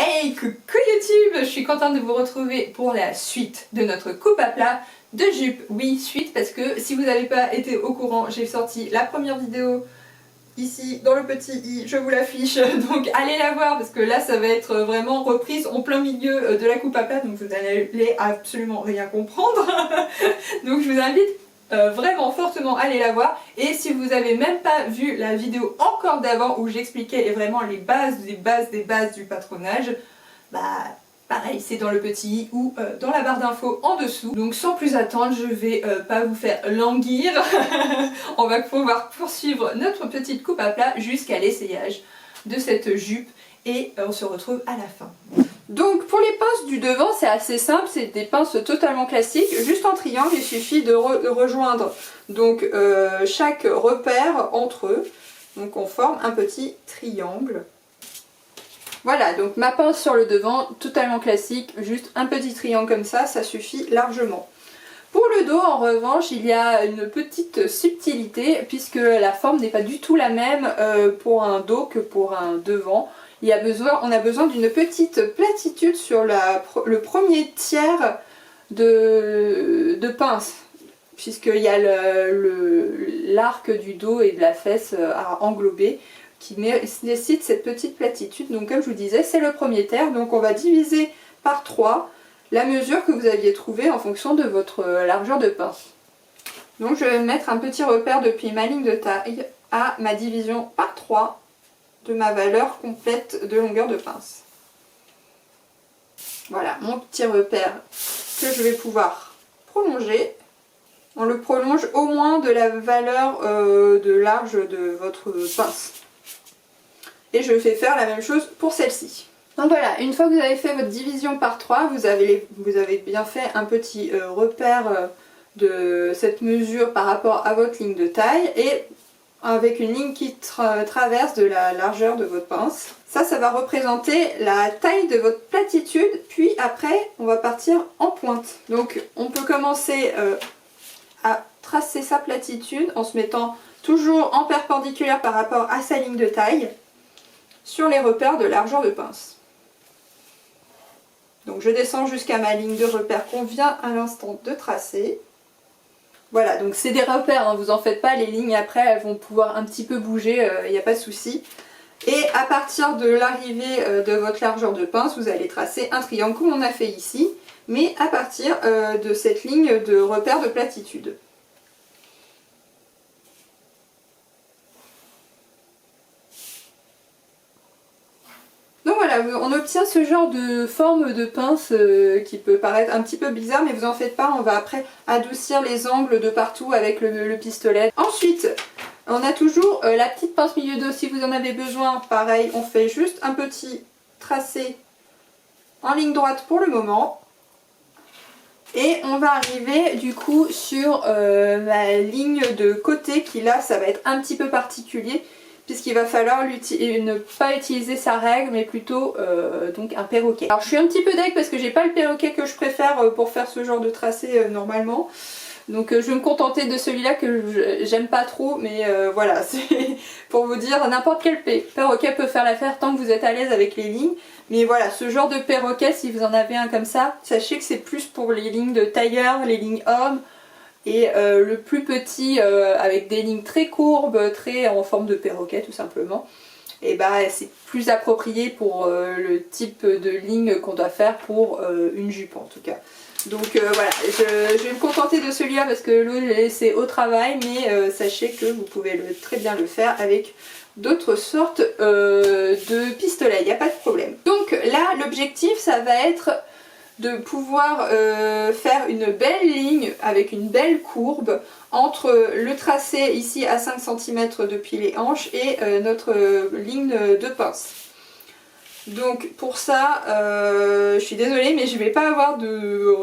Hey, coucou YouTube, je suis contente de vous retrouver pour la suite de notre coupe à plat de jupe. Oui, suite, parce que si vous n'avez pas été au courant, j'ai sorti la première vidéo ici dans le petit i, je vous l'affiche, donc allez la voir parce que là ça va être vraiment reprise en plein milieu de la coupe à plat, donc vous n'allez absolument rien comprendre. Donc je vous invite vraiment fortement à aller la voir. Et si vous n'avez même pas vu la vidéo encore d'avant où j'expliquais vraiment les bases des bases du patronage, bah pareil, c'est dans le petit i ou dans la barre d'infos en dessous. Donc sans plus attendre, je vais pas vous faire languir. On va pouvoir poursuivre notre petite coupe à plat jusqu'à l'essayage de cette jupe et on se retrouve à la fin. Donc pour les pinces du devant, c'est assez simple, c'est des pinces totalement classiques, juste en triangle, il suffit de rejoindre donc chaque repère entre eux. Donc on forme un petit triangle. Voilà, donc ma pince sur le devant, totalement classique, juste un petit triangle comme ça suffit largement. Pour le dos, en revanche, il y a une petite subtilité, puisque la forme n'est pas du tout la même pour un dos que pour un devant. On a besoin d'une petite platitude sur le premier tiers de pince, puisqu'il y a l'arc du dos et de la fesse à englober, qui nécessite cette petite platitude. Donc comme je vous disais, c'est le premier tiers, donc on va diviser par 3 la mesure que vous aviez trouvée en fonction de votre largeur de pince. Donc je vais mettre un petit repère depuis ma ligne de taille à ma division par 3 de ma valeur complète de longueur de pince. Voilà mon petit repère que je vais pouvoir prolonger. On le prolonge au moins de la valeur de large de votre pince. Et je vais faire la même chose pour celle-ci. Donc voilà, une fois que vous avez fait votre division par 3, vous avez bien fait un petit repère de cette mesure par rapport à votre ligne de taille et avec une ligne qui traverse de la largeur de votre pince. Ça va représenter la taille de votre platitude, puis après on va partir en pointe. Donc on peut commencer à tracer sa platitude en se mettant toujours en perpendiculaire par rapport à sa ligne de taille sur les repères de largeur de pince. Donc je descends jusqu'à ma ligne de repère qu'on vient à l'instant de tracer. Voilà, donc c'est des repères, hein, vous en faites pas, les lignes après elles vont pouvoir un petit peu bouger, il n'y a pas de souci. Et à partir de l'arrivée de votre largeur de pince, vous allez tracer un triangle comme on a fait ici, mais à partir de cette ligne de repère de platitude. Donc voilà, on obtient ce genre de forme de pince qui peut paraître un petit peu bizarre, mais vous en faites pas, on va après adoucir les angles de partout avec le pistolet. Ensuite, on a toujours la petite pince milieu dos, si vous en avez besoin, pareil, on fait juste un petit tracé en ligne droite pour le moment. Et on va arriver du coup sur la ligne de côté qui là, ça va être un petit peu particulier, puisqu'il va falloir ne pas utiliser sa règle mais plutôt donc un perroquet. Alors je suis un petit peu deg parce que j'ai pas le perroquet que je préfère pour faire ce genre de tracé normalement. Donc je vais me contenter de celui-là que j'aime pas trop, mais voilà, c'est pour vous dire, n'importe quel perroquet peut faire l'affaire tant que vous êtes à l'aise avec les lignes. Mais voilà, ce genre de perroquet, si vous en avez un comme ça, sachez que c'est plus pour les lignes de tailleur, les lignes hommes. Et le plus petit avec des lignes très courbes, très en forme de perroquet tout simplement, et bah c'est plus approprié pour le type de ligne qu'on doit faire pour une jupe en tout cas. Donc voilà, je vais me contenter de celui-là parce que l'autre je l'ai laissé au travail, mais sachez que vous pouvez très bien le faire avec d'autres sortes de pistolets, il n'y a pas de problème. Donc là l'objectif ça va être de pouvoir faire une belle ligne avec une belle courbe entre le tracé ici à 5 cm depuis les hanches et notre ligne de pince. Donc pour ça, je suis désolée mais je ne vais pas avoir de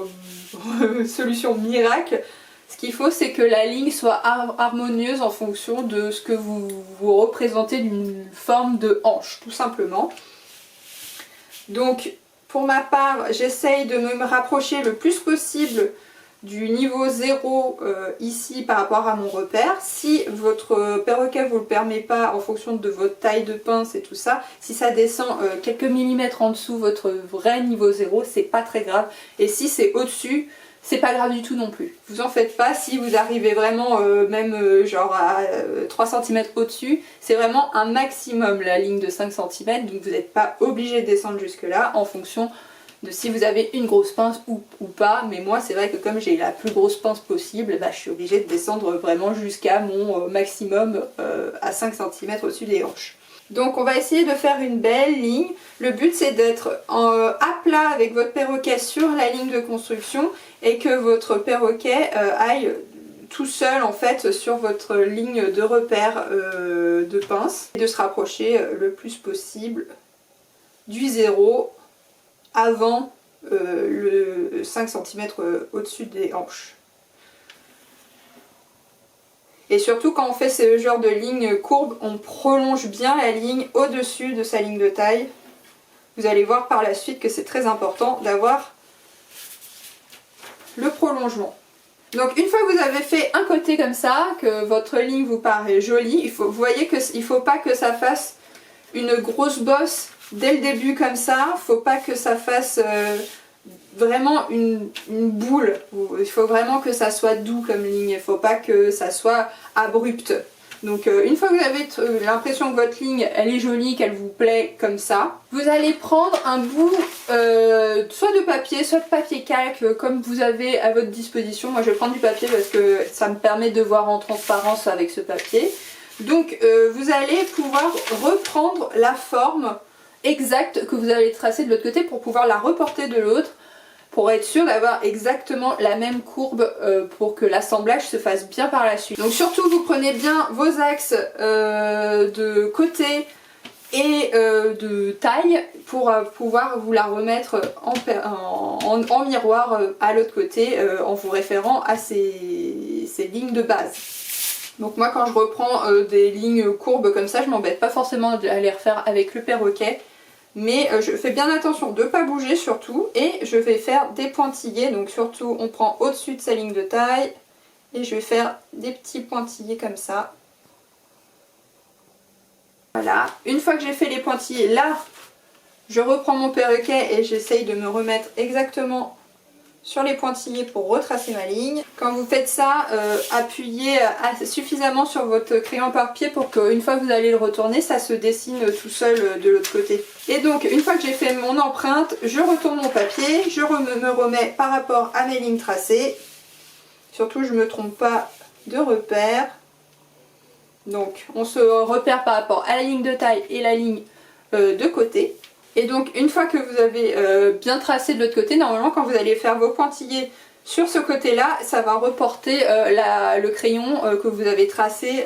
solution miracle. Ce qu'il faut c'est que la ligne soit harmonieuse en fonction de ce que vous représentez d'une forme de hanche tout simplement. Donc pour ma part, j'essaye de me rapprocher le plus possible du niveau 0 ici par rapport à mon repère. Si votre perroquet vous le permet pas en fonction de votre taille de pince et tout ça, si ça descend quelques millimètres en dessous votre vrai niveau 0, c'est pas très grave. Et si c'est au-dessus, c'est pas grave du tout non plus. Vous en faites pas si vous arrivez vraiment même genre à 3 cm au-dessus. C'est vraiment un maximum la ligne de 5 cm, donc vous n'êtes pas obligé de descendre jusque là en fonction de si vous avez une grosse pince ou pas. Mais moi c'est vrai que comme j'ai la plus grosse pince possible, bah, je suis obligée de descendre vraiment jusqu'à mon maximum à 5 cm au-dessus des hanches. Donc on va essayer de faire une belle ligne. Le but c'est d'être à plat avec votre perroquet sur la ligne de construction et que votre perroquet aille tout seul en fait sur votre ligne de repère de pince et de se rapprocher le plus possible du 0 avant le 5 cm au-dessus des hanches. Et surtout quand on fait ce genre de ligne courbe, on prolonge bien la ligne au-dessus de sa ligne de taille. Vous allez voir par la suite que c'est très important d'avoir le prolongement. Donc une fois que vous avez fait un côté comme ça, que votre ligne vous paraît jolie, vous voyez qu'il ne faut pas que ça fasse une grosse bosse dès le début comme ça, il ne faut pas que ça fasse vraiment une boule. Il faut vraiment que ça soit doux comme ligne, il ne faut pas que ça soit abrupt. Donc une fois que vous avez l'impression que votre ligne elle est jolie, qu'elle vous plaît comme ça, vous allez prendre un bout soit de papier, soit de papier calque comme vous avez à votre disposition. Moi je vais prendre du papier parce que ça me permet de voir en transparence avec ce papier. Donc vous allez pouvoir reprendre la forme exacte que vous allez tracer de l'autre côté pour pouvoir la reporter de l'autre, pour être sûr d'avoir exactement la même courbe pour que l'assemblage se fasse bien par la suite. Donc surtout vous prenez bien vos axes de côté et de taille pour pouvoir vous la remettre en miroir à l'autre côté en vous référant à ces lignes de base. Donc moi quand je reprends des lignes courbes comme ça, je m'embête pas forcément à les refaire avec le perroquet. Mais je fais bien attention de ne pas bouger surtout. Et je vais faire des pointillés. Donc surtout on prend au-dessus de sa ligne de taille. Et je vais faire des petits pointillés comme ça. Voilà. Une fois que j'ai fait les pointillés, là je reprends mon perroquet et j'essaye de me remettre exactement sur les pointillés pour retracer ma ligne. Quand vous faites ça, appuyez suffisamment sur votre crayon à papier pour qu'une fois que vous allez le retourner, ça se dessine tout seul de l'autre côté. Et donc une fois que j'ai fait mon empreinte, je retourne mon papier, je me remets par rapport à mes lignes tracées. Surtout je ne me trompe pas de repère. Donc on se repère par rapport à la ligne de taille et la ligne de côté. Et donc une fois que vous avez bien tracé de l'autre côté, normalement quand vous allez faire vos pointillés sur ce côté là, ça va reporter le crayon que vous avez tracé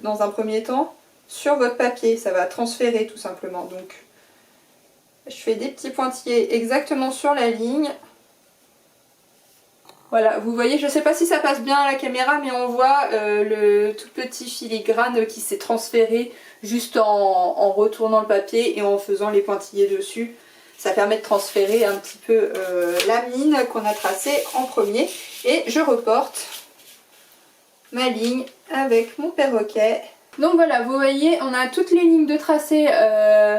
dans un premier temps sur votre papier, ça va transférer tout simplement. Donc je fais des petits pointillés exactement sur la ligne. Voilà, vous voyez, je ne sais pas si ça passe bien à la caméra, mais on voit le tout petit filigrane qui s'est transféré juste en retournant le papier et en faisant les pointillés dessus. Ça permet de transférer un petit peu la mine qu'on a tracée en premier. Et je reporte ma ligne avec mon perroquet. Donc voilà, vous voyez, on a toutes les lignes de tracé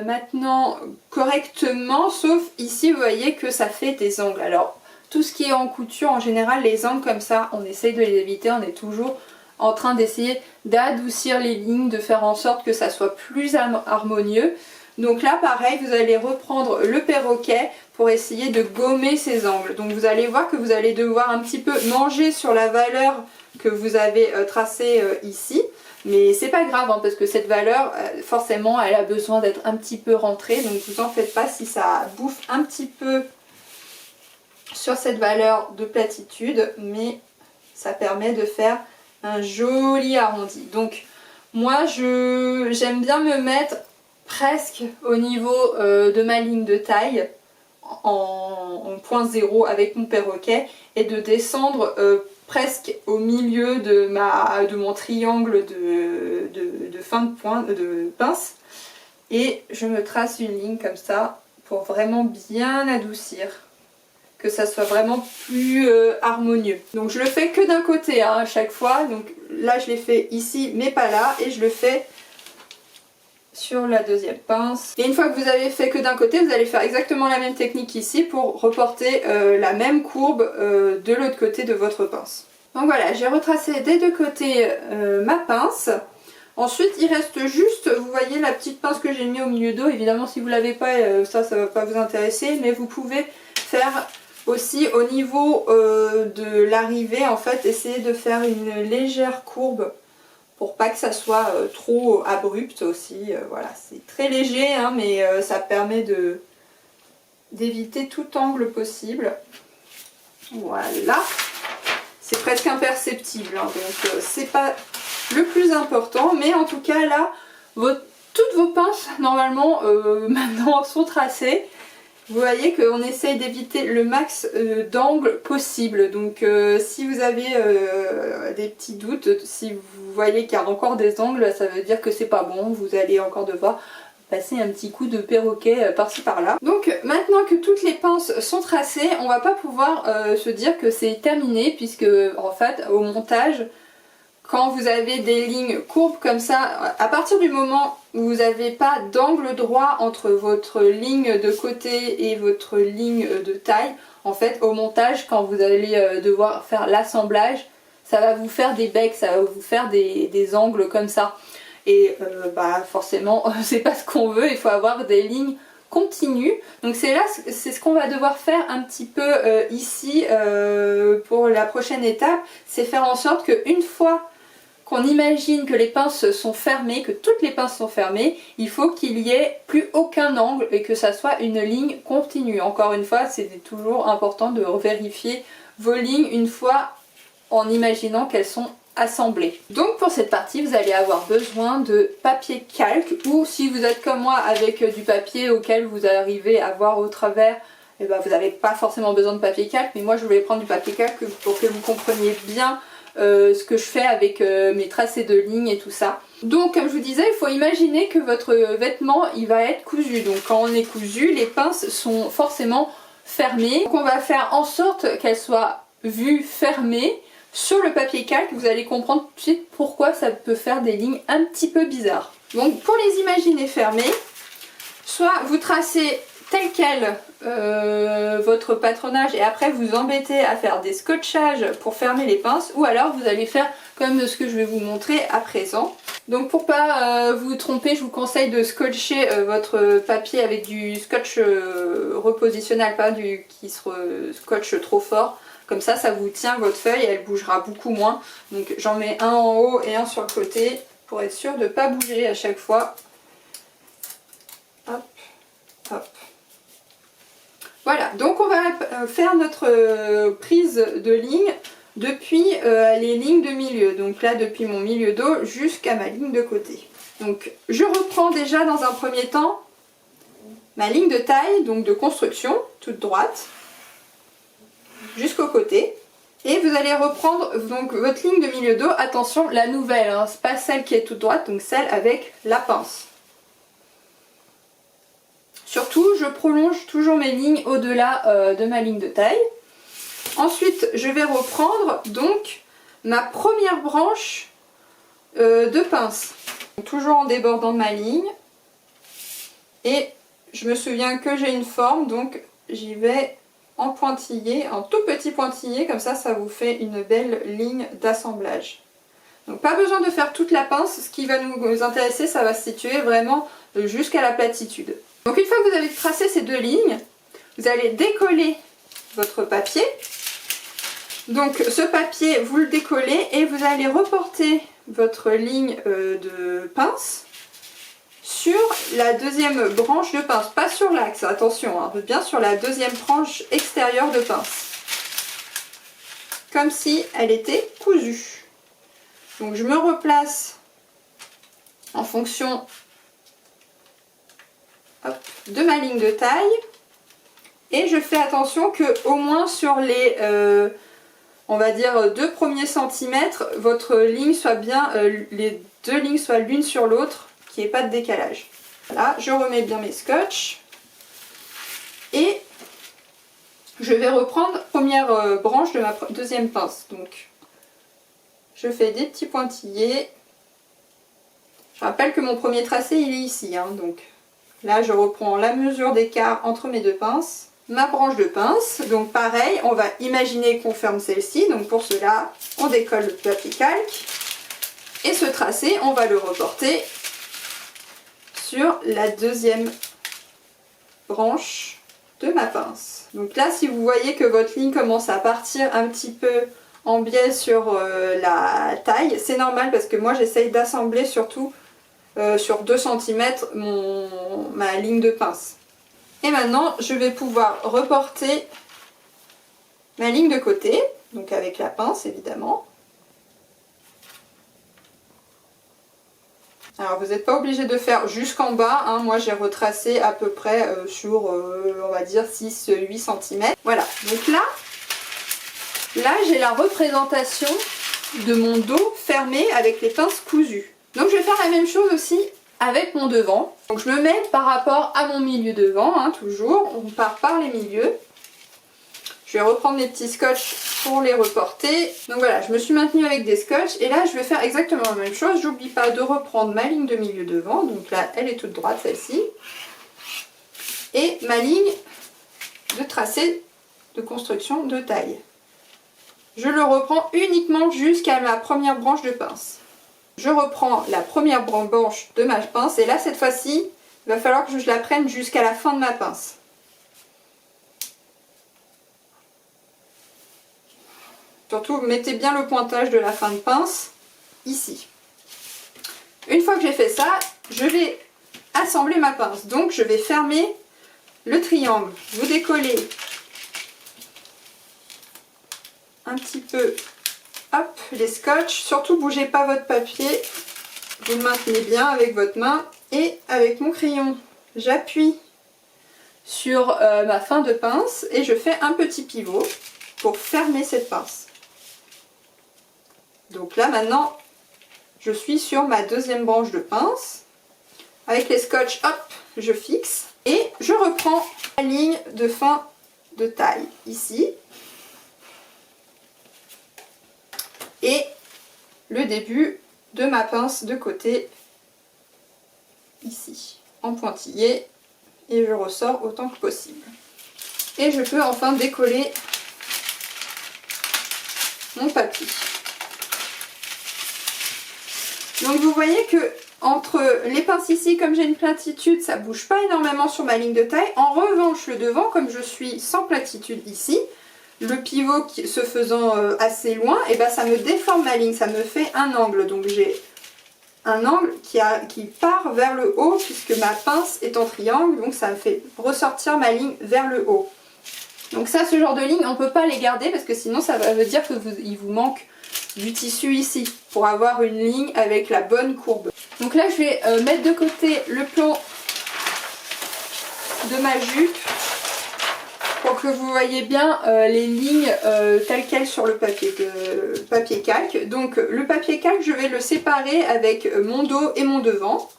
maintenant correctement, sauf ici, vous voyez que ça fait des angles. Alors, tout ce qui est en couture, en général, les angles comme ça, on essaye de les éviter. On est toujours en train d'essayer d'adoucir les lignes, de faire en sorte que ça soit plus harmonieux. Donc là, pareil, vous allez reprendre le perroquet pour essayer de gommer ces angles. Donc vous allez voir que vous allez devoir un petit peu manger sur la valeur que vous avez tracée ici. Mais c'est pas grave, hein, parce que cette valeur, forcément, elle a besoin d'être un petit peu rentrée. Donc vous en faites pas si ça bouffe un petit peu sur cette valeur de platitude, mais ça permet de faire un joli arrondi. Donc moi j'aime bien me mettre presque au niveau de ma ligne de taille en point 0 avec mon perroquet et de descendre presque au milieu de mon triangle de fin de pince, et je me trace une ligne comme ça pour vraiment bien adoucir, que ça soit vraiment plus harmonieux. Donc je le fais que d'un côté hein, à chaque fois. Donc là je l'ai fait ici mais pas là, et je le fais sur la deuxième pince. Et une fois que vous avez fait que d'un côté, vous allez faire exactement la même technique ici pour reporter la même courbe de l'autre côté de votre pince. Donc voilà, j'ai retracé des deux côtés ma pince. Ensuite il reste juste, vous voyez la petite pince que j'ai mis au milieu d'eau. Évidemment si vous ne l'avez pas, ça va pas vous intéresser, mais vous pouvez faire aussi au niveau de l'arrivée, en fait, essayer de faire une légère courbe pour pas que ça soit trop abrupt aussi. Voilà, c'est très léger hein, mais ça permet d'éviter tout angle possible. Voilà, c'est presque imperceptible hein, donc c'est pas le plus important, mais en tout cas là toutes vos pinces normalement maintenant sont tracées. Vous voyez qu'on essaye d'éviter le max d'angles possible. Donc si vous avez des petits doutes, si vous voyez qu'il y a encore des angles, ça veut dire que c'est pas bon. Vous allez encore devoir passer un petit coup de perroquet par-ci par-là. Donc maintenant que toutes les pinces sont tracées, on va pas pouvoir se dire que c'est terminé, puisque en fait au montage, quand vous avez des lignes courbes comme ça, à partir du moment où vous n'avez pas d'angle droit entre votre ligne de côté et votre ligne de taille, en fait au montage, quand vous allez devoir faire l'assemblage, ça va vous faire des becs, ça va vous faire des angles comme ça. Et bah forcément c'est pas ce qu'on veut, il faut avoir des lignes continues. Donc c'est là, c'est ce qu'on va devoir faire un petit peu ici pour la prochaine étape, c'est faire en sorte qu'une fois qu'on imagine que les pinces sont fermées, que toutes les pinces sont fermées, il faut qu'il n'y ait plus aucun angle et que ça soit une ligne continue. Encore une fois, c'est toujours important de vérifier vos lignes une fois en imaginant qu'elles sont assemblées. Donc pour cette partie, vous allez avoir besoin de papier calque, ou si vous êtes comme moi avec du papier auquel vous arrivez à voir au travers, et ben vous n'avez pas forcément besoin de papier calque, mais moi je voulais prendre du papier calque pour que vous compreniez bien ce que je fais avec mes tracés de lignes et tout ça. Donc comme je vous disais, il faut imaginer que votre vêtement il va être cousu. Donc quand on est cousu, les pinces sont forcément fermées. Donc on va faire en sorte qu'elles soient vues fermées sur le papier calque. Vous allez comprendre tout de suite pourquoi ça peut faire des lignes un petit peu bizarres. Donc pour les imaginer fermées, soit vous tracez tel quel votre patronage et après vous embêtez à faire des scotchages pour fermer les pinces, ou alors vous allez faire comme ce que je vais vous montrer à présent. Donc pour pas vous tromper, je vous conseille de scotcher votre papier avec du scotch repositionnel, pas du qui se scotche trop fort. Comme ça, ça vous tient votre feuille et elle bougera beaucoup moins. Donc j'en mets un en haut et un sur le côté pour être sûr de ne pas bouger à chaque fois. Hop, hop. Voilà, donc on va faire notre prise de ligne depuis les lignes de milieu. Donc là, depuis mon milieu dos jusqu'à ma ligne de côté. Donc je reprends déjà dans un premier temps ma ligne de taille, donc de construction, toute droite, jusqu'au côté. Et vous allez reprendre donc votre ligne de milieu dos, attention, la nouvelle, hein, c'est pas celle qui est toute droite, donc celle avec la pince. Surtout, je prolonge toujours mes lignes au-delà de ma ligne de taille. Ensuite, je vais reprendre donc ma première branche de pince. Toujours en débordant de ma ligne. Et je me souviens que j'ai une forme, donc j'y vais en pointillé, en tout petit pointillé, comme ça, ça vous fait une belle ligne d'assemblage. Donc pas besoin de faire toute la pince, ce qui va nous intéresser, ça va se situer vraiment jusqu'à la platitude. Donc une fois que vous avez tracé ces deux lignes, vous allez décoller votre papier. Donc ce papier, vous le décollez et vous allez reporter votre ligne de pince sur la deuxième branche de pince. Pas sur l'axe, attention, hein, bien sur la deuxième branche extérieure de pince. Comme si elle était cousue. Donc je me replace en fonction de ma ligne de taille et je fais attention que au moins sur les on va dire 2 premiers centimètres, votre ligne soit bien, les deux lignes soient l'une sur l'autre, qu'il n'y ait pas de décalage. Voilà, je remets bien mes scotch et je vais reprendre la première branche de ma deuxième pince. Donc je fais des petits pointillés. Je rappelle que mon premier tracé il est ici, hein, donc là je reprends la mesure d'écart entre mes deux pinces. Ma branche de pince, donc pareil, on va imaginer qu'on ferme celle-ci, donc pour cela on décolle le papier calque. Et ce tracé, on va le reporter sur la deuxième branche de ma pince. Donc là, si vous voyez que votre ligne commence à partir un petit peu en biais sur la taille, c'est normal parce que moi j'essaye d'assembler surtout sur 2 cm ma ligne de pince. Et maintenant, je vais pouvoir reporter ma ligne de côté, donc avec la pince évidemment. Alors vous n'êtes pas obligé de faire jusqu'en bas, hein. Moi j'ai retracé à peu près sur on va dire 6-8 cm. Voilà, donc là j'ai la représentation de mon dos fermé avec les pinces cousues. Donc je vais faire la même chose aussi avec mon devant. Donc je me mets par rapport à mon milieu devant, hein, toujours, on part par les milieux. Je vais reprendre mes petits scotch pour les reporter. Donc voilà, je me suis maintenue avec des scotch et là je vais faire exactement la même chose. J'oublie pas de reprendre ma ligne de milieu devant, donc là elle est toute droite celle-ci. Et ma ligne de tracé de construction de taille. Je le reprends uniquement jusqu'à ma première branche de pince. Je reprends la première branche de ma pince et là cette fois-ci, il va falloir que je la prenne jusqu'à la fin de ma pince. Surtout, mettez bien le pointage de la fin de pince ici. Une fois que j'ai fait ça, je vais assembler ma pince. Donc, je vais fermer le triangle. Vous décollez un petit peu, hop, les scotch. Surtout, bougez pas votre papier. Vous le maintenez bien avec votre main. Et avec mon crayon, j'appuie sur ma fin de pince et je fais un petit pivot pour fermer cette pince. Donc là maintenant, je suis sur ma deuxième branche de pince. Avec les scotch, hop, je fixe. Et je reprends la ligne de fin de taille ici. Et le début de ma pince de côté ici, en pointillé. Et je ressors autant que possible. Et je peux enfin décoller mon papier. Donc vous voyez que entre les pinces ici, comme j'ai une platitude, ça bouge pas énormément sur ma ligne de taille. En revanche, le devant, comme je suis sans platitude ici, le pivot se faisant assez loin, et ben ça me déforme ma ligne, ça me fait un angle. Donc j'ai un angle qui part vers le haut puisque ma pince est en triangle, donc ça me fait ressortir ma ligne vers le haut. Donc ça, ce genre de ligne, on ne peut pas les garder parce que sinon ça veut dire qu'il vous manque du tissu ici pour avoir une ligne avec la bonne courbe. Donc là je vais mettre de côté le plan de ma jupe pour que vous voyez bien les lignes telles quelles sur le papier calque. Donc le papier calque, je vais le séparer avec mon dos et mon devant.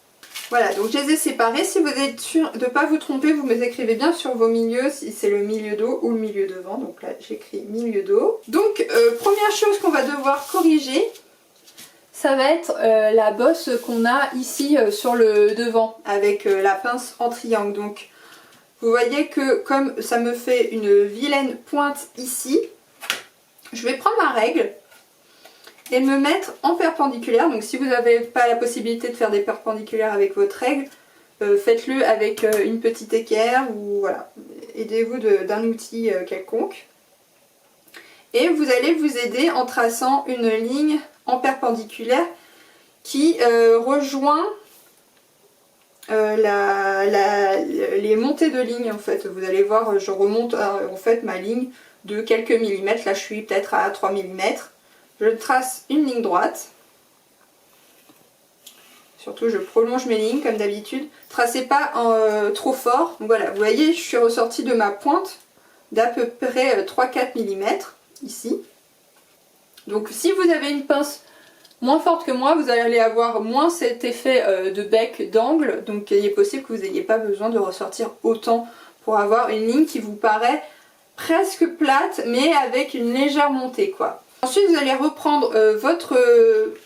Voilà, donc je les ai séparés. Si vous êtes sûr de ne pas vous tromper, vous me écrivez bien sur vos milieux si c'est le milieu dos ou le milieu devant. Donc là, j'écris milieu dos. Donc, première chose qu'on va devoir corriger, ça va être la bosse qu'on a ici sur le devant avec la pince en triangle. Donc, vous voyez que comme ça me fait une vilaine pointe ici, je vais prendre ma règle et me mettre en perpendiculaire. Donc si vous n'avez pas la possibilité de faire des perpendiculaires avec votre règle, faites-le avec une petite équerre ou voilà, aidez-vous d'un outil quelconque. Et vous allez vous aider en traçant une ligne en perpendiculaire qui rejoint les montées de ligne en fait. Vous allez voir, je remonte en fait ma ligne de quelques millimètres. Là je suis peut-être à 3 mm. Je trace une ligne droite. Surtout je prolonge mes lignes comme d'habitude. Tracez pas trop fort. Donc voilà, vous voyez, je suis ressortie de ma pointe d'à peu près 3-4 mm ici. Donc si vous avez une pince moins forte que moi, vous allez avoir moins cet effet de bec d'angle. Donc il est possible que vous n'ayez pas besoin de ressortir autant pour avoir une ligne qui vous paraît presque plate mais avec une légère montée quoi. Ensuite vous allez reprendre votre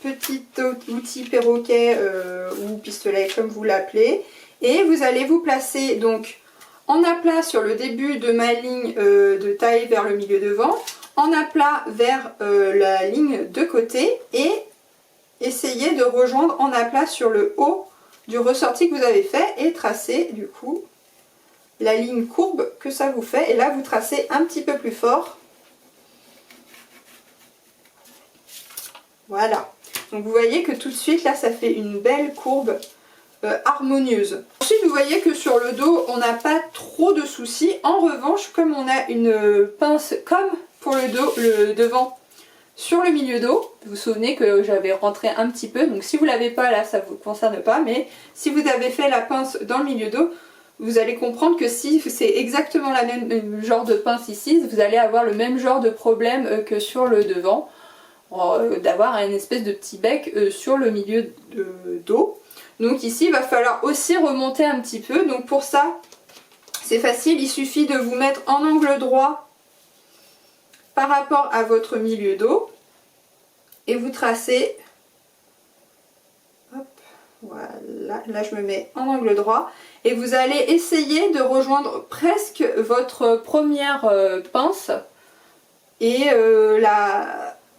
petit outil perroquet ou pistolet comme vous l'appelez et vous allez vous placer donc en aplat sur le début de ma ligne de taille vers le milieu devant, en aplat vers la ligne de côté et essayez de rejoindre en aplat sur le haut du ressorti que vous avez fait et tracer du coup la ligne courbe que ça vous fait. Et là vous tracez un petit peu plus fort. Voilà. Donc vous voyez que tout de suite là ça fait une belle courbe harmonieuse. Ensuite vous voyez que sur le dos on n'a pas trop de soucis. En revanche comme on a une pince comme pour le dos, le devant sur le milieu dos, vous vous souvenez que j'avais rentré un petit peu, donc si vous l'avez pas là ça ne vous concerne pas, mais si vous avez fait la pince dans le milieu dos, vous allez comprendre que si c'est exactement la même genre de pince ici, vous allez avoir le même genre de problème que sur le devant, d'avoir une espèce de petit bec sur le milieu de dos. Donc ici il va falloir aussi remonter un petit peu, donc pour ça c'est facile, il suffit de vous mettre en angle droit par rapport à votre milieu dos et vous tracez, hop, voilà, là je me mets en angle droit et vous allez essayer de rejoindre presque votre première pince et,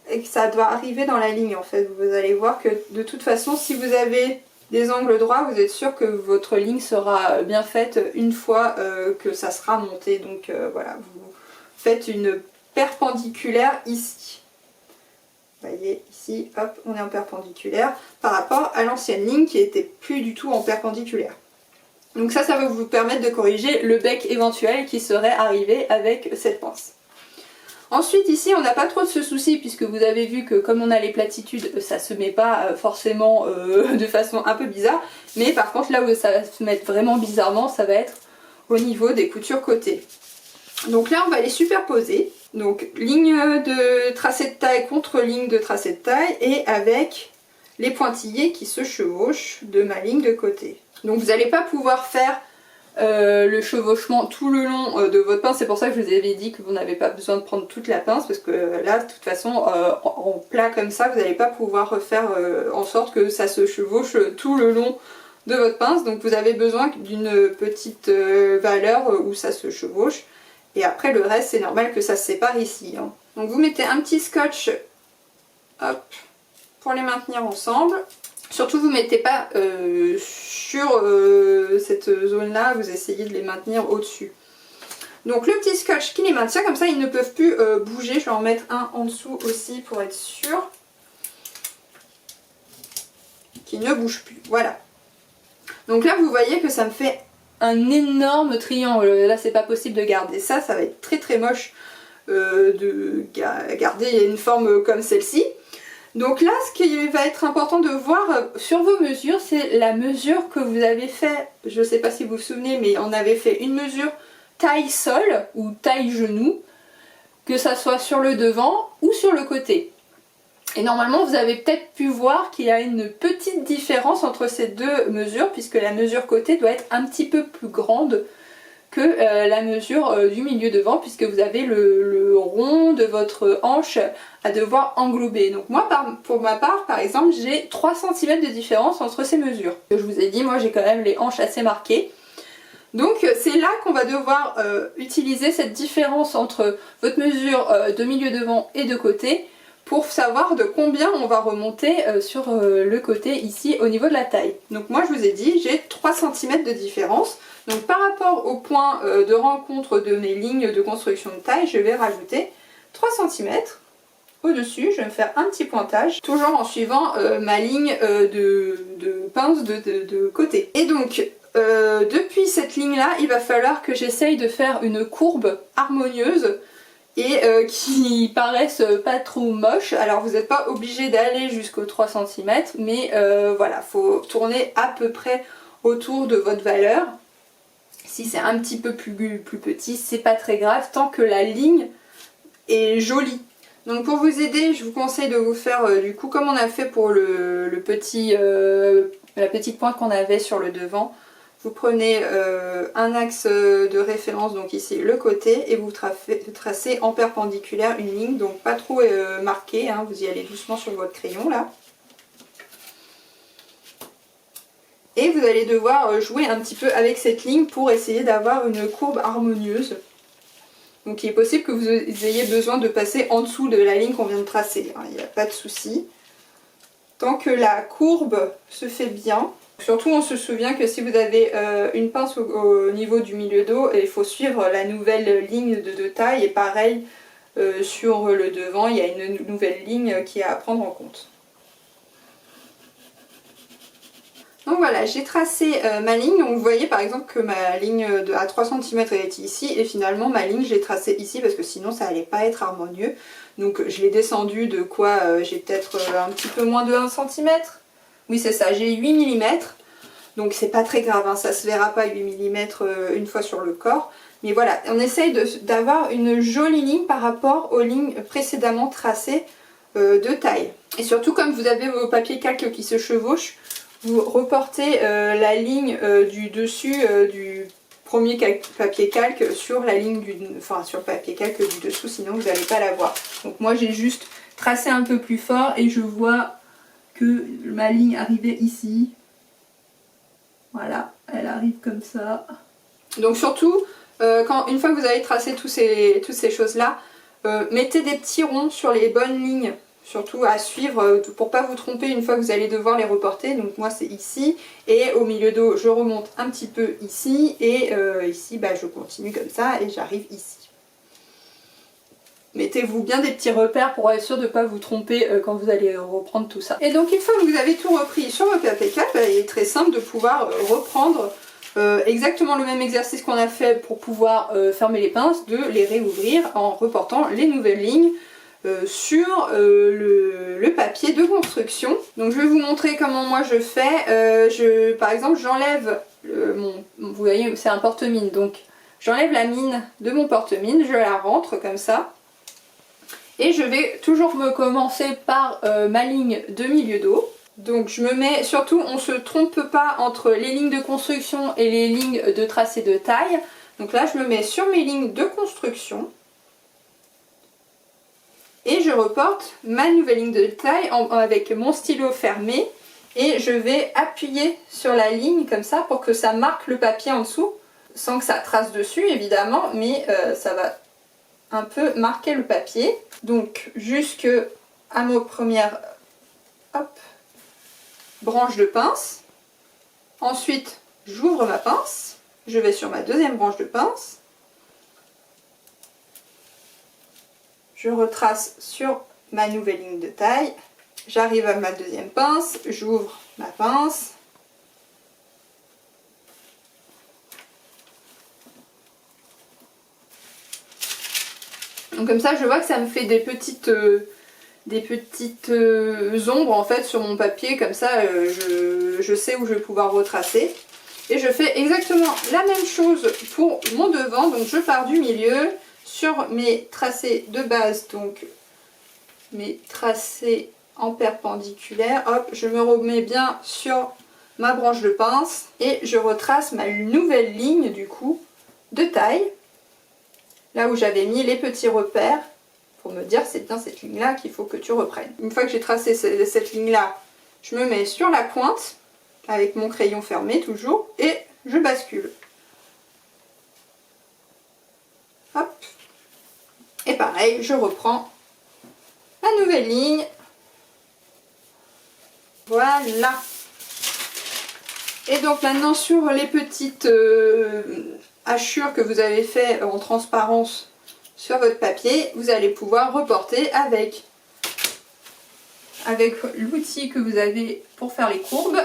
et que ça doit arriver dans la ligne en fait. Vous allez voir que de toute façon si vous avez des angles droits vous êtes sûr que votre ligne sera bien faite une fois que ça sera monté. Donc voilà, vous faites une perpendiculaire ici. Vous voyez ici, hop, on est en perpendiculaire par rapport à l'ancienne ligne qui était plus du tout en perpendiculaire. Donc ça va vous permettre de corriger le bec éventuel qui serait arrivé avec cette pince. Ensuite ici on n'a pas trop de ce souci puisque vous avez vu que comme on a les platitudes ça se met pas forcément de façon un peu bizarre, mais par contre là où ça va se mettre vraiment bizarrement ça va être au niveau des coutures côté. Donc là on va les superposer, donc ligne de tracé de taille contre ligne de tracé de taille et avec les pointillés qui se chevauchent de ma ligne de côté. Donc vous n'allez pas pouvoir faire le chevauchement tout le long de votre pince, c'est pour ça que je vous avais dit que vous n'avez pas besoin de prendre toute la pince parce que là de toute façon en plat comme ça vous n'allez pas pouvoir faire en sorte que ça se chevauche tout le long de votre pince, donc vous avez besoin d'une petite valeur où ça se chevauche. Et après le reste c'est normal que ça se sépare ici. Hein. Donc vous mettez un petit scotch hop, pour les maintenir ensemble. Surtout vous ne mettez pas sur cette zone là, vous essayez de les maintenir au-dessus. Donc le petit scotch qui les maintient, comme ça ils ne peuvent plus bouger. Je vais en mettre un en dessous aussi pour être sûr qu'ils ne bougent plus. Voilà. Donc là vous voyez que ça me fait un énorme triangle. Là c'est pas possible de garder ça, ça va être très très moche de garder une forme comme celle-ci. Donc là ce qui va être important de voir sur vos mesures, c'est la mesure que vous avez fait. Je sais pas si vous vous souvenez, mais on avait fait une mesure taille sol ou taille genou, que ça soit sur le devant ou sur le côté. Et normalement vous avez peut-être pu voir qu'il y a une petite différence entre ces deux mesures puisque la mesure côté doit être un petit peu plus grande que la mesure du milieu devant puisque vous avez le rond de votre hanche à devoir englober. Donc moi pour ma part par exemple j'ai 3 cm de différence entre ces mesures. Je vous ai dit moi j'ai quand même les hanches assez marquées. Donc c'est là qu'on va devoir utiliser cette différence entre votre mesure de milieu devant et de côté pour savoir de combien on va remonter sur le côté ici au niveau de la taille. Donc moi je vous ai dit j'ai 3 cm de différence. Donc par rapport au point de rencontre de mes lignes de construction de taille, je vais rajouter 3 cm au-dessus. Je vais me faire un petit pointage, toujours en suivant ma ligne de pince de côté. Et donc depuis cette ligne là, il va falloir que j'essaye de faire une courbe harmonieuse et qui paraissent pas trop moches. Alors vous n'êtes pas obligé d'aller jusqu'aux 3 cm, mais voilà, faut tourner à peu près autour de votre valeur. Si c'est un petit peu plus petit, c'est pas très grave tant que la ligne est jolie. Donc pour vous aider, je vous conseille de vous faire du coup comme on a fait pour la petite pointe qu'on avait sur le devant. Vous prenez un axe de référence, donc ici le côté, et vous tracez en perpendiculaire une ligne, donc pas trop marquée, hein, vous y allez doucement sur votre crayon là. Et vous allez devoir jouer un petit peu avec cette ligne pour essayer d'avoir une courbe harmonieuse. Donc il est possible que vous ayez besoin de passer en dessous de la ligne qu'on vient de tracer, hein, il n'y a pas de souci. Tant que la courbe se fait bien. Surtout on se souvient que si vous avez une pince au niveau du milieu dos, il faut suivre la nouvelle ligne de taille, et pareil sur le devant, il y a une nouvelle ligne qui est à prendre en compte. Donc voilà, j'ai tracé ma ligne. Donc vous voyez par exemple que ma ligne à 3 cm est ici, et finalement ma ligne je l'ai tracée ici parce que sinon ça allait pas être harmonieux. Donc je l'ai descendu de quoi, j'ai peut-être un petit peu moins de 1 cm. Oui c'est ça, j'ai 8 mm. Donc c'est pas très grave, hein, ça se verra pas 8 mm une fois sur le corps. Mais voilà, on essaye d'avoir une jolie ligne par rapport aux lignes précédemment tracées de taille. Et surtout comme vous avez vos papiers calques qui se chevauchent, vous reportez la ligne du dessus du premier papier calque sur la ligne sur le papier calque du dessous, sinon vous n'allez pas la voir. Donc moi j'ai juste tracé un peu plus fort et je vois que ma ligne arrivait ici. Voilà, elle arrive comme ça. Donc surtout, une fois que vous avez tracé toutes ces choses-là, mettez des petits ronds sur les bonnes lignes. Surtout à suivre pour pas vous tromper une fois que vous allez devoir les reporter. Donc moi c'est ici, et au milieu dos je remonte un petit peu ici, et ici je continue comme ça et j'arrive ici. Mettez-vous bien des petits repères pour être sûr de ne pas vous tromper quand vous allez reprendre tout ça. Et donc une fois que vous avez tout repris sur votre papier calque, il est très simple de pouvoir reprendre exactement le même exercice qu'on a fait pour pouvoir fermer les pinces, de les réouvrir en reportant les nouvelles lignes sur le papier de construction. Donc je vais vous montrer comment moi je fais. Par exemple j'enlève vous voyez c'est un porte-mine, donc j'enlève la mine de mon porte-mine, je la rentre comme ça. Et je vais toujours commencer par ma ligne de milieu dos. Donc je me mets, surtout on ne se trompe pas entre les lignes de construction et les lignes de tracé de taille. Donc là je me mets sur mes lignes de construction. Et je reporte ma nouvelle ligne de taille avec mon stylo fermé. Et je vais appuyer sur la ligne comme ça pour que ça marque le papier en dessous. Sans que ça trace dessus évidemment, mais ça va un peu marquer le papier. Donc jusque à ma première branche de pince. Ensuite j'ouvre ma pince, je vais sur ma deuxième branche de pince. Je retrace sur ma nouvelle ligne de taille. J'arrive à ma deuxième pince, j'ouvre ma pince. Donc comme ça je vois que ça me fait des petites ombres en fait sur mon papier, comme ça je sais où je vais pouvoir retracer. Et je fais exactement la même chose pour mon devant, donc je pars du milieu sur mes tracés de base, donc mes tracés en perpendiculaire, hop, je me remets bien sur ma branche de pince et je retrace ma nouvelle ligne du coup de taille. Là où j'avais mis les petits repères pour me dire c'est bien cette ligne là qu'il faut que tu reprennes. Une fois que j'ai tracé cette ligne là, je me mets sur la pointe avec mon crayon fermé toujours et je bascule. Hop. Et pareil, je reprends la nouvelle ligne. Voilà. Et donc maintenant sur les petites hachures que vous avez fait en transparence sur votre papier, vous allez pouvoir reporter avec l'outil que vous avez pour faire les courbes.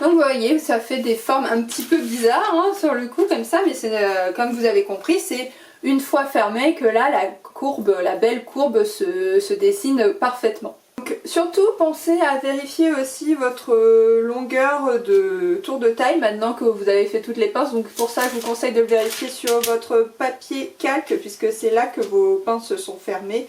Donc vous voyez, ça fait des formes un petit peu bizarres hein, sur le coup comme ça, mais c'est comme vous avez compris, c'est une fois fermé que là la belle courbe se dessine parfaitement. Donc surtout pensez à vérifier aussi votre longueur de tour de taille maintenant que vous avez fait toutes les pinces. Donc pour ça je vous conseille de le vérifier sur votre papier calque puisque c'est là que vos pinces sont fermées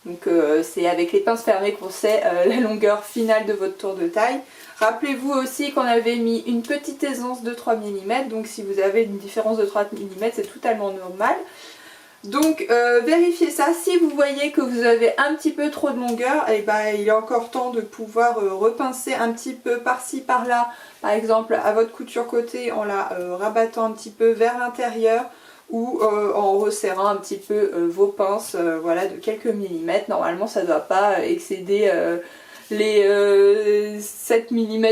Donc c'est avec les pinces fermées qu'on sait la longueur finale de votre tour de taille. Rappelez-vous aussi qu'on avait mis une petite aisance de 3 mm, donc si vous avez une différence de 3 mm c'est totalement normal. Donc vérifiez ça, si vous voyez que vous avez un petit peu trop de longueur, et ben, il est encore temps de pouvoir repincer un petit peu par-ci par-là, par exemple à votre couture côté en la rabattant un petit peu vers l'intérieur ou en resserrant un petit peu vos pinces voilà, de quelques millimètres. Normalement ça ne doit pas excéder les 7 mm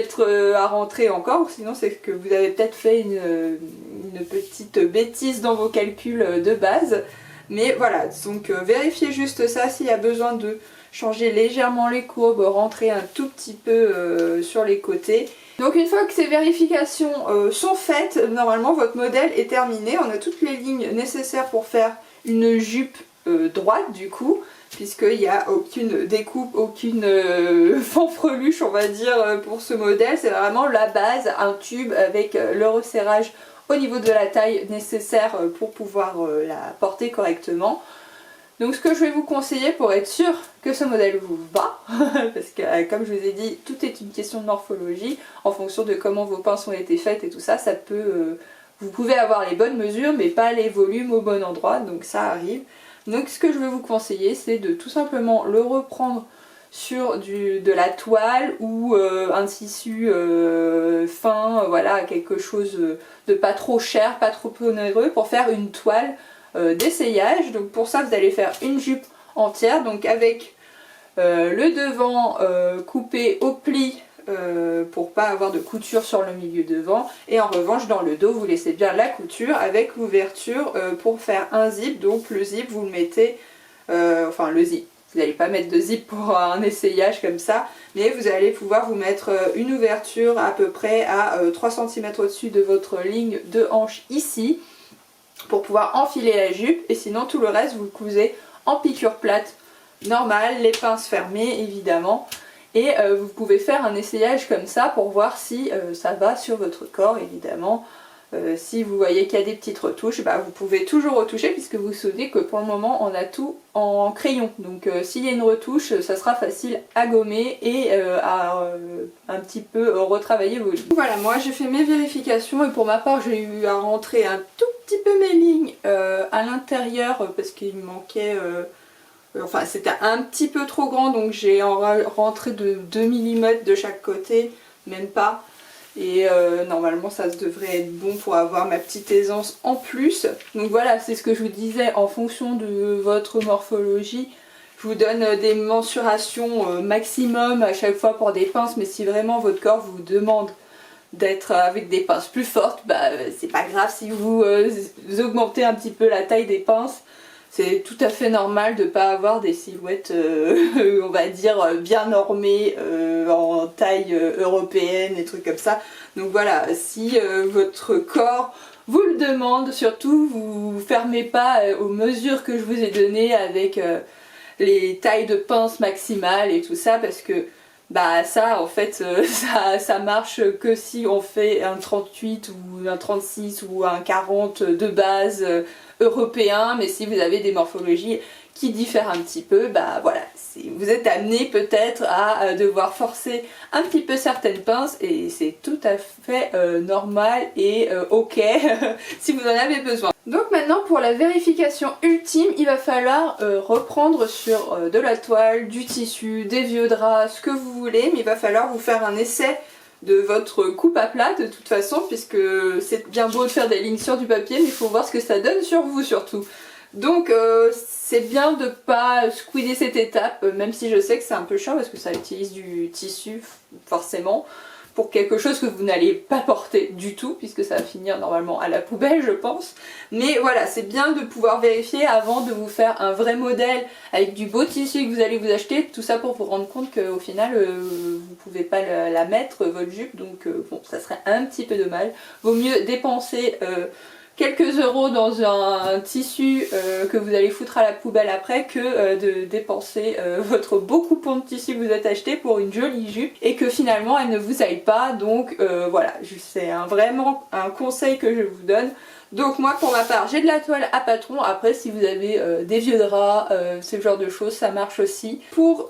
à rentrer encore, sinon c'est que vous avez peut-être fait une petite bêtise dans vos calculs de base. Mais voilà, donc vérifiez juste ça, s'il y a besoin de changer légèrement les courbes, rentrer un tout petit peu sur les côtés. Donc une fois que ces vérifications sont faites, normalement votre modèle est terminé. On a toutes les lignes nécessaires pour faire une jupe droite du coup, puisqu'il n'y a aucune découpe, aucune fanfreluche on va dire pour ce modèle. C'est vraiment la base, un tube avec le resserrage au niveau de la taille nécessaire pour pouvoir la porter correctement. Donc ce que je vais vous conseiller pour être sûr que ce modèle vous va, parce que comme je vous ai dit, tout est une question de morphologie, en fonction de comment vos pinces ont été faites et tout ça, ça peut... vous pouvez avoir les bonnes mesures mais pas les volumes au bon endroit, donc ça arrive. Donc ce que je vais vous conseiller, c'est de tout simplement le reprendre sur de la toile ou un tissu fin, voilà, quelque chose de pas trop cher, pas trop onéreux, pour faire une toile d'essayage. Donc pour ça vous allez faire une jupe entière, donc avec le devant coupé au pli pour pas avoir de couture sur le milieu devant, et en revanche dans le dos vous laissez bien la couture avec l'ouverture pour faire un zip. Donc le zip vous le mettez, enfin le zip, vous n'allez pas mettre de zip pour un essayage comme ça, mais vous allez pouvoir vous mettre une ouverture à peu près à 3 cm au-dessus de votre ligne de hanche ici, pour pouvoir enfiler la jupe, et sinon tout le reste vous le cousez en piqûre plate normale, les pinces fermées évidemment, et vous pouvez faire un essayage comme ça pour voir si ça va sur votre corps évidemment. Si vous voyez qu'il y a des petites retouches, bah, vous pouvez toujours retoucher, puisque vous savez que pour le moment on a tout en crayon, donc s'il y a une retouche ça sera facile à gommer et à un petit peu retravailler vos lignes. Voilà, moi j'ai fait mes vérifications et pour ma part j'ai eu à rentrer un tout petit peu mes lignes à l'intérieur parce qu'il me manquait... enfin c'était un petit peu trop grand, donc j'ai rentré de 2 mm de chaque côté, même pas. Et normalement ça devrait être bon pour avoir ma petite aisance en plus. Donc voilà, c'est ce que je vous disais, en fonction de votre morphologie, je vous donne des mensurations maximum à chaque fois pour des pinces, mais si vraiment votre corps vous demande d'être avec des pinces plus fortes, bah c'est pas grave si vous augmentez un petit peu la taille des pinces. C'est tout à fait normal de ne pas avoir des silhouettes, on va dire, bien normées en taille européenne, des trucs comme ça. Donc voilà, si votre corps vous le demande, surtout vous ne fermez pas aux mesures que je vous ai données avec les tailles de pince maximales et tout ça, parce que bah ça en fait ça marche que si on fait un 38 ou un 36 ou un 40 de base européen, mais si vous avez des morphologies qui diffèrent un petit peu, bah voilà, vous êtes amené peut-être à devoir forcer un petit peu certaines pinces, et c'est tout à fait normal et ok si vous en avez besoin. Donc maintenant pour la vérification ultime, il va falloir reprendre sur de la toile, du tissu, des vieux draps, ce que vous voulez, mais il va falloir vous faire un essai de votre coupe à plat de toute façon, puisque c'est bien beau de faire des lignes sur du papier, mais il faut voir ce que ça donne sur vous surtout. Donc c'est bien de ne pas squeezer cette étape, même si je sais que c'est un peu chiant parce que ça utilise du tissu forcément, pour quelque chose que vous n'allez pas porter du tout, puisque ça va finir normalement à la poubelle je pense. Mais voilà, c'est bien de pouvoir vérifier avant de vous faire un vrai modèle avec du beau tissu que vous allez vous acheter, tout ça pour vous rendre compte qu'au final vous pouvez pas la mettre votre jupe, donc bon, ça serait un petit peu dommage. Vaut mieux dépenser quelques euros dans un tissu que vous allez foutre à la poubelle après que de dépenser votre beau coupon de tissu que vous êtes acheté pour une jolie jupe et que finalement elle ne vous aille pas. Donc voilà, c'est vraiment un conseil que je vous donne. Donc moi pour ma part j'ai de la toile à patron. Après si vous avez des vieux draps, ce genre de choses, ça marche aussi. Pour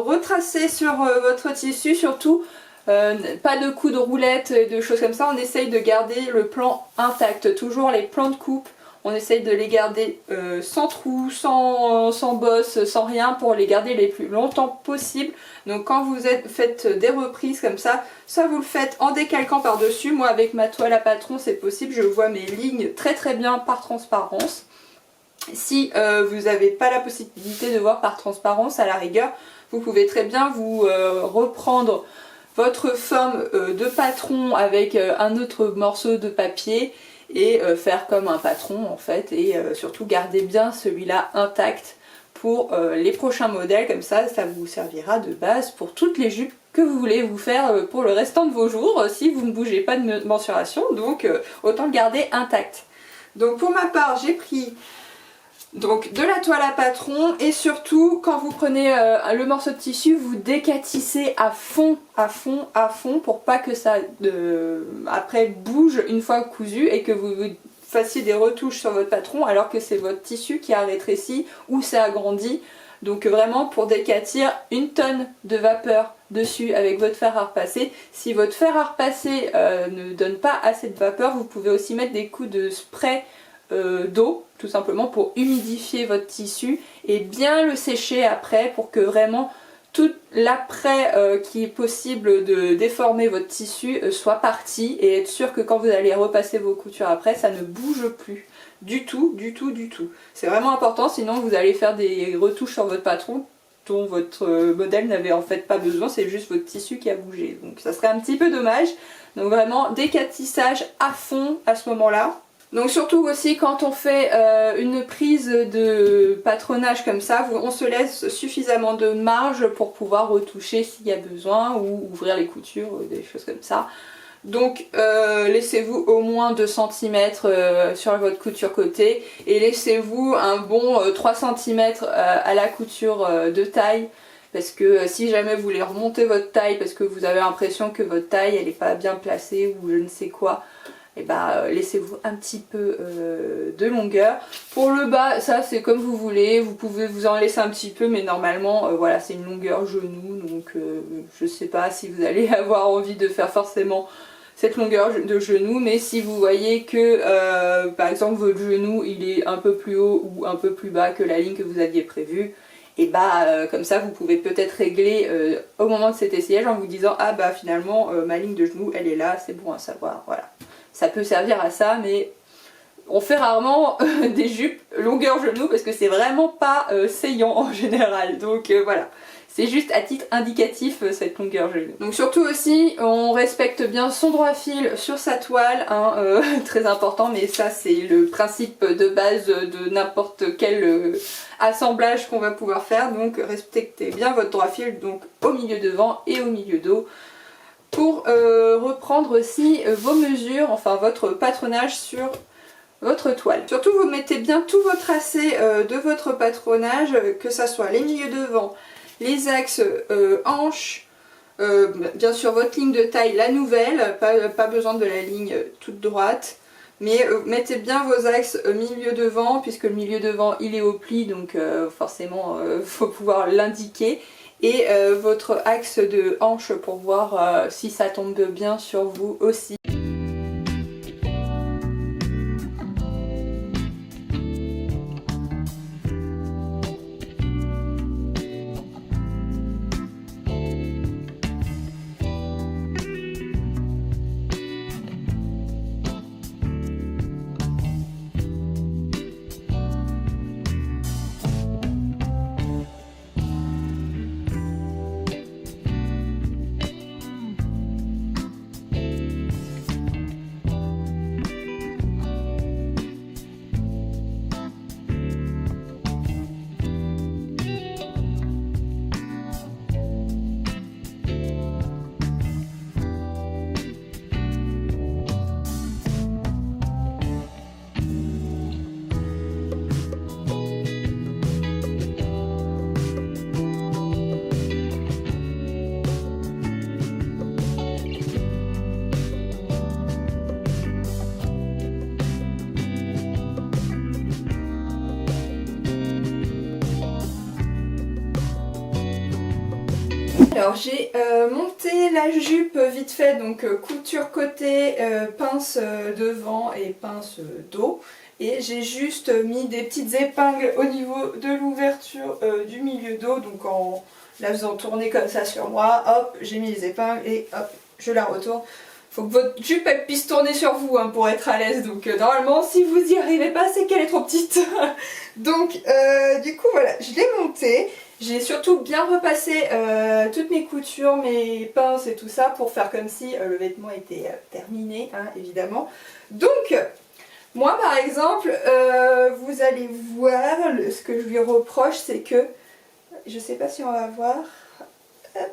retracer sur votre tissu surtout, pas de coups de roulette et de choses comme ça, on essaye de garder le plan intact. Toujours les plans de coupe, on essaye de les garder sans trou, sans bosse, sans rien, pour les garder les plus longtemps possible. Donc quand vous faites des reprises comme ça, soit vous le faites en décalquant par dessus. Moi avec ma toile à patron c'est possible, je vois mes lignes très très bien par transparence. Si vous n'avez pas la possibilité de voir par transparence, à la rigueur vous pouvez très bien vous reprendre votre forme de patron avec un autre morceau de papier et faire comme un patron en fait, et surtout garder bien celui-là intact pour les prochains modèles. Comme ça vous servira de base pour toutes les jupes que vous voulez vous faire pour le restant de vos jours si vous ne bougez pas de mensuration, donc autant le garder intact. Donc pour ma part j'ai pris donc de la toile à patron, et surtout quand vous prenez le morceau de tissu, vous décatissez à fond pour pas que ça après bouge une fois cousu et que vous fassiez des retouches sur votre patron alors que c'est votre tissu qui a rétréci ou s'est agrandi. Donc vraiment pour décatir une tonne de vapeur dessus avec votre fer à repasser. Si votre fer à repasser ne donne pas assez de vapeur, vous pouvez aussi mettre des coups de spray d'eau tout simplement pour humidifier votre tissu et bien le sécher après pour que vraiment tout l'après qui est possible de déformer votre tissu soit parti, et être sûr que quand vous allez repasser vos coutures après, ça ne bouge plus du tout. C'est vraiment important, sinon vous allez faire des retouches sur votre patron dont votre modèle n'avait en fait pas besoin, c'est juste votre tissu qui a bougé. Donc ça serait un petit peu dommage. Donc vraiment décatissage à fond à ce moment-là. Donc surtout aussi quand on fait une prise de patronage comme ça, on se laisse suffisamment de marge pour pouvoir retoucher s'il y a besoin, ou ouvrir les coutures, des choses comme ça. Donc laissez-vous au moins 2 cm sur votre couture côté, et laissez-vous un bon 3 cm à la couture de taille. Parce que si jamais vous voulez remonter votre taille parce que vous avez l'impression que votre taille elle n'est pas bien placée ou je ne sais quoi, et bah laissez-vous un petit peu de longueur. Pour le bas, ça c'est comme vous voulez, vous pouvez vous en laisser un petit peu, mais normalement voilà, c'est une longueur genou, donc je sais pas si vous allez avoir envie de faire forcément cette longueur de genou, mais si vous voyez que par exemple votre genou il est un peu plus haut ou un peu plus bas que la ligne que vous aviez prévue, et bah comme ça vous pouvez peut-être régler au moment de cet essayage en vous disant ah bah finalement ma ligne de genou elle est là, c'est bon à savoir, voilà. Ça peut servir à ça, mais on fait rarement des jupes longueur genou parce que c'est vraiment pas saillant en général. Donc voilà, c'est juste à titre indicatif cette longueur genou. Donc surtout aussi, on respecte bien son droit fil sur sa toile, hein, très important, mais ça c'est le principe de base de n'importe quel assemblage qu'on va pouvoir faire. Donc respectez bien votre droit fil, donc au milieu devant et au milieu dos. Pour reprendre aussi vos mesures, enfin votre patronage sur votre toile. Surtout vous mettez bien tout votre tracé de votre patronage, que ça soit les milieux devant, les axes hanches, bien sûr votre ligne de taille, la nouvelle, pas besoin de la ligne toute droite, mais mettez bien vos axes milieu devant, puisque le milieu devant il est au pli, donc forcément faut pouvoir l'indiquer. Et votre axe de hanche pour voir si ça tombe bien sur vous aussi. Alors j'ai monté la jupe vite fait, donc couture côté, pince devant et pince dos. Et j'ai juste mis des petites épingles au niveau de l'ouverture du milieu dos, donc en la faisant tourner comme ça sur moi, hop, j'ai mis les épingles et hop, je la retourne. Faut que votre jupe elle puisse tourner sur vous hein, pour être à l'aise, donc normalement si vous y arrivez pas c'est qu'elle est trop petite. Donc du coup voilà, je l'ai montée. J'ai surtout bien repassé toutes mes coutures, mes pinces et tout ça pour faire comme si le vêtement était terminé, hein, évidemment. Donc moi par exemple, vous allez voir, ce que je lui reproche c'est que, je sais pas si on va voir, hop,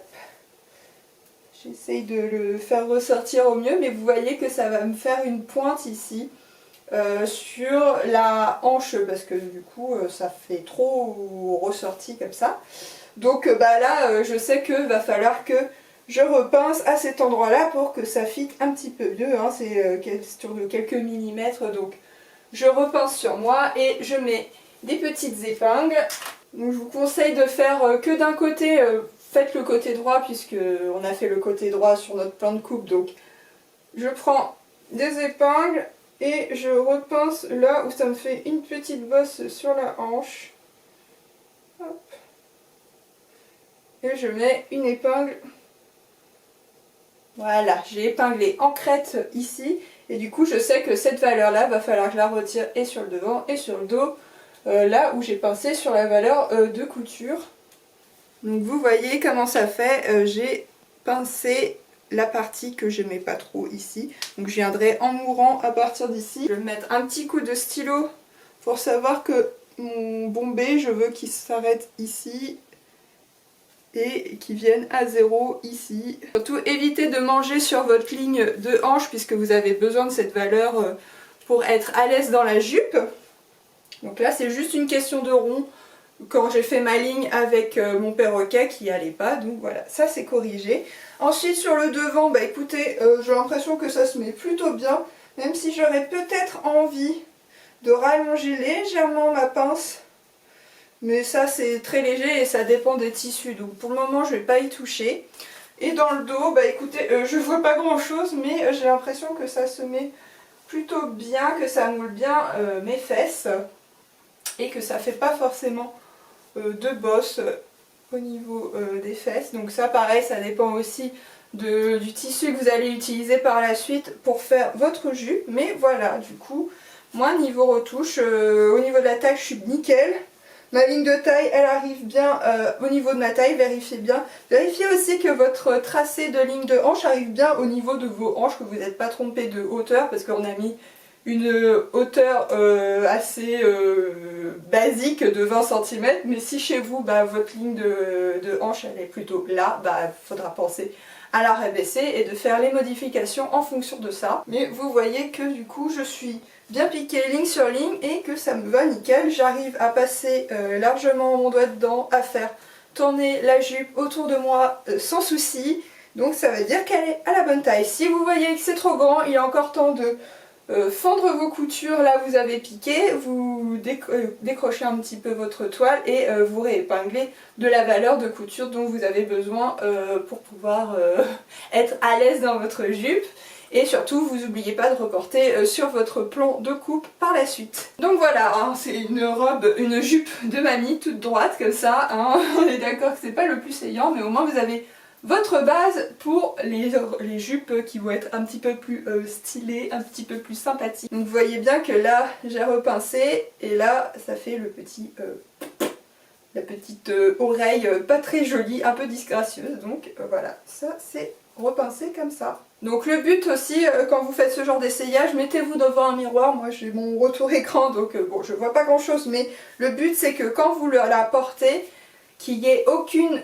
j'essaye de le faire ressortir au mieux, mais vous voyez que ça va me faire une pointe ici sur la hanche parce que du coup ça fait trop ressorti comme ça. Donc bah là je sais que va falloir que je repince à cet endroit là pour que ça fitte un petit peu mieux, hein. C'est question de quelques millimètres, donc je repince sur moi et je mets des petites épingles. Donc je vous conseille de faire que d'un côté, faites le côté droit puisque on a fait le côté droit sur notre plan de coupe, donc je prends des épingles et je repince là où ça me fait une petite bosse sur la hanche. Hop. Et je mets une épingle. Voilà, j'ai épinglé en crête ici. Et du coup je sais que cette valeur là va falloir que je la retire et sur le devant et sur le dos. Là où j'ai pincé sur la valeur de couture. Donc vous voyez comment ça fait. J'ai pincé la partie que je n'aimais pas trop ici. Donc je viendrai en mourant à partir d'ici. Je vais mettre un petit coup de stylo pour savoir que mon bombé, je veux qu'il s'arrête ici et qu'il vienne à 0 ici. Surtout évitez de manger sur votre ligne de hanche puisque vous avez besoin de cette valeur pour être à l'aise dans la jupe. Donc là c'est juste une question de rond quand j'ai fait ma ligne avec mon perroquet qui allait pas, donc voilà, ça c'est corrigé. Ensuite sur le devant, bah écoutez, j'ai l'impression que ça se met plutôt bien, même si j'aurais peut-être envie de rallonger légèrement ma pince, mais ça c'est très léger et ça dépend des tissus, donc pour le moment je vais pas y toucher. Et dans le dos, bah écoutez, je vois pas grand chose, mais j'ai l'impression que ça se met plutôt bien, que ça moule bien mes fesses et que ça fait pas forcément de bosses au niveau des fesses. Donc ça pareil, ça dépend aussi du tissu que vous allez utiliser par la suite pour faire votre jupe. Mais voilà, du coup, moi niveau retouche, au niveau de la taille je suis nickel. Ma ligne de taille elle arrive bien au niveau de ma taille, vérifiez bien. Vérifiez aussi que votre tracé de ligne de hanche arrive bien au niveau de vos hanches, que vous n'êtes pas trompé de hauteur parce qu'on a mis une hauteur assez basique de 20 cm, mais si chez vous bah, votre ligne de hanche elle est plutôt là, bah il faudra penser à la rabaisser et de faire les modifications en fonction de ça. Mais vous voyez que du coup je suis bien piquée ligne sur ligne et que ça me va nickel. J'arrive à passer largement mon doigt dedans, à faire tourner la jupe autour de moi sans souci. Donc ça veut dire qu'elle est à la bonne taille. Si vous voyez que c'est trop grand, il est encore temps de fendre vos coutures là où vous avez piqué, vous décrochez un petit peu votre toile et vous réépinglez de la valeur de couture dont vous avez besoin pour pouvoir être à l'aise dans votre jupe. Et surtout, vous n'oubliez pas de reporter sur votre plan de coupe par la suite. Donc voilà, hein, c'est une robe, une jupe de mamie toute droite comme ça. Hein. On est d'accord que c'est pas le plus saillant, mais au moins vous avez votre base pour les jupes qui vont être un petit peu plus stylées, un petit peu plus sympathiques. Donc vous voyez bien que là j'ai repincé et là ça fait le petit, la petite oreille pas très jolie, un peu disgracieuse. Donc voilà, ça c'est repincé comme ça. Donc le but aussi quand vous faites ce genre d'essayage, mettez-vous devant un miroir. Moi j'ai mon retour écran donc bon je vois pas grand chose, mais le but c'est que quand vous la portez, qu'il n'y ait aucune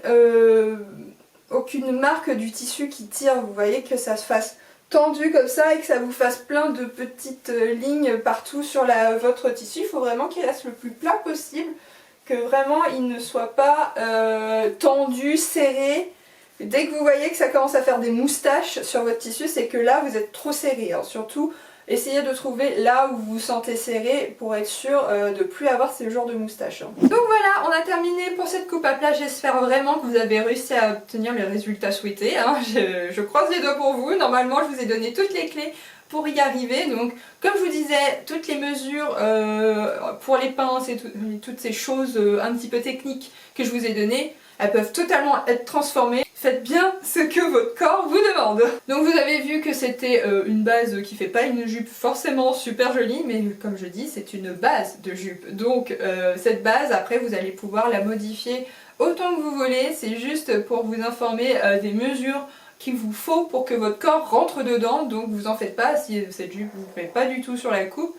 marque du tissu qui tire, vous voyez que ça se fasse tendu comme ça et que ça vous fasse plein de petites lignes partout sur votre tissu. Il faut vraiment qu'il reste le plus plat possible, que vraiment il ne soit pas tendu, serré. Dès que vous voyez que ça commence à faire des moustaches sur votre tissu, c'est que là vous êtes trop serré, hein. Surtout essayez de trouver là où vous vous sentez serré pour être sûr de plus avoir ce genre de moustache. Donc voilà, on a terminé pour cette coupe à plat. J'espère vraiment que vous avez réussi à obtenir le résultat souhaité. Hein. Je croise les doigts pour vous. Normalement, je vous ai donné toutes les clés pour y arriver. Donc comme je vous disais, toutes les mesures pour les pinces et toutes ces choses un petit peu techniques que je vous ai données, elles peuvent totalement être transformées. Faites bien ce que votre corps vous demande. Donc vous avez vu que c'était une base qui fait pas une jupe forcément super jolie, mais comme je dis, c'est une base de jupe. Donc cette base, après vous allez pouvoir la modifier autant que vous voulez. C'est juste pour vous informer des mesures qu'il vous faut pour que votre corps rentre dedans. Donc vous en faites pas, si cette jupe vous plaît pas du tout sur la coupe,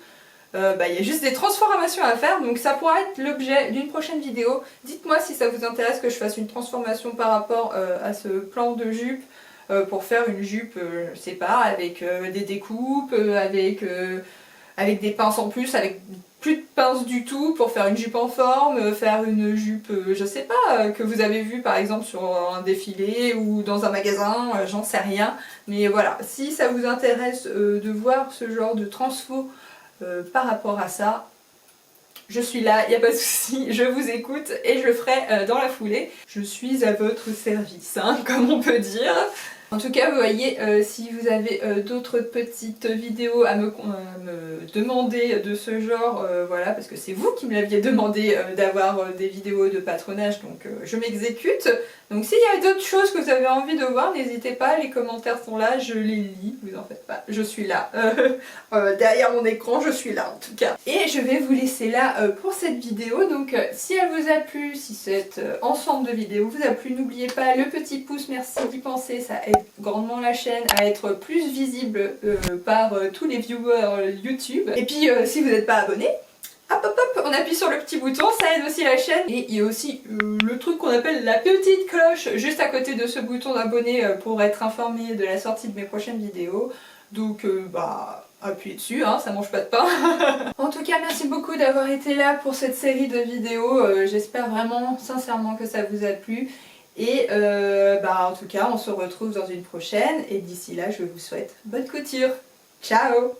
y a juste des transformations à faire, donc ça pourra être l'objet d'une prochaine vidéo. Dites-moi si ça vous intéresse que je fasse une transformation par rapport à ce plan de jupe pour faire une jupe, je sais pas, avec des découpes, avec des pinces en plus, avec plus de pinces du tout pour faire une jupe en forme, faire une jupe, je sais pas, que vous avez vu par exemple sur un défilé ou dans un magasin, j'en sais rien. Mais voilà, si ça vous intéresse de voir ce genre de transfo par rapport à ça, je suis là, il n'y a pas de souci, je vous écoute et je le ferai dans la foulée. Je suis à votre service, hein, comme on peut dire. En tout cas, vous voyez, si vous avez d'autres petites vidéos à me demander de ce genre, voilà, parce que c'est vous qui me l'aviez demandé d'avoir des vidéos de patronage, donc je m'exécute. Donc s'il y a d'autres choses que vous avez envie de voir, n'hésitez pas, les commentaires sont là, je les lis, vous en faites pas, je suis là. Derrière mon écran, je suis là en tout cas. Et je vais vous laisser là pour cette vidéo, donc si elle vous a plu, si cet ensemble de vidéos vous a plu, n'oubliez pas le petit pouce, merci d'y penser, ça aide grandement la chaîne à être plus visible par tous les viewers YouTube. Et puis si vous n'êtes pas abonné, hop hop hop, on appuie sur le petit bouton, ça aide aussi la chaîne. Et il y a aussi le truc qu'on appelle la petite cloche juste à côté de ce bouton d'abonné pour être informé de la sortie de mes prochaines vidéos. Donc appuyez dessus, hein, ça mange pas de pain. En tout cas, merci beaucoup d'avoir été là pour cette série de vidéos. J'espère vraiment sincèrement que ça vous a plu. Et en tout cas, on se retrouve dans une prochaine. Et d'ici là, je vous souhaite bonne couture. Ciao!